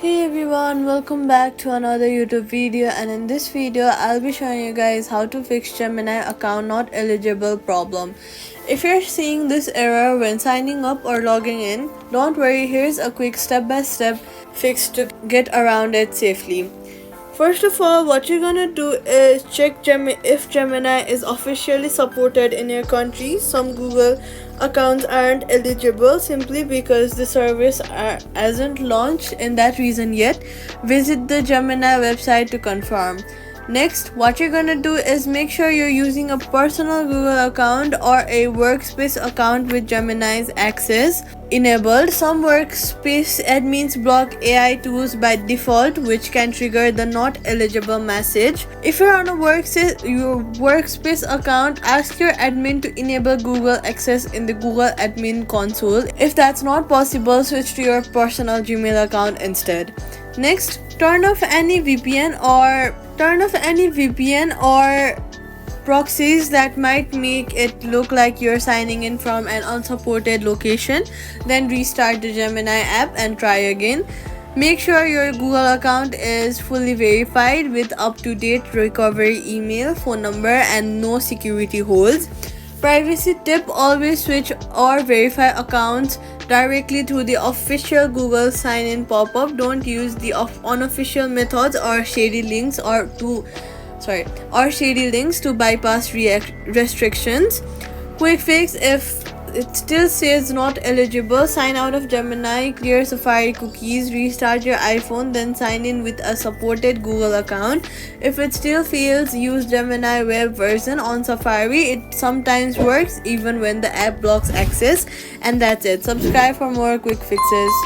Hey everyone, welcome back to another YouTube video, and in this video I'll be showing you guys how to fix Gemini account not eligible problem. If you're seeing this error when signing up or logging in, don't worry, here's a quick step-by-step fix to get around it safely. First of all, what you're gonna do is check if Gemini is officially supported in your country. Some Google accounts aren't eligible simply because the service hasn't launched in that region yet. Visit the Gemini website to confirm. Next, what you're gonna do is make sure you're using a personal Google account or a workspace account with Gemini's access enabled. Some workspace admins block AI tools by default, which can trigger the not eligible message. If you're on a workspace account, ask your admin to enable Google access in the Google admin console. If that's not possible, switch to your personal Gmail account instead. Next, turn off any VPN or proxies that might make it look like you're signing in from an unsupported location. Then restart the Gemini app and try again. Make sure your Google account is fully verified with up-to-date recovery email, phone number, and no security holes. Privacy tip: always switch or verify accounts directly through the official Google sign-in pop-up. Don't use the unofficial methods or shady links to bypass restrictions. Quick fix: if it still says not eligible, sign out of Gemini, clear Safari cookies, restart your iPhone, then sign in with a supported Google account. If it still fails, use Gemini web version on Safari. It sometimes works even when the app blocks access. And that's it. Subscribe for more quick fixes.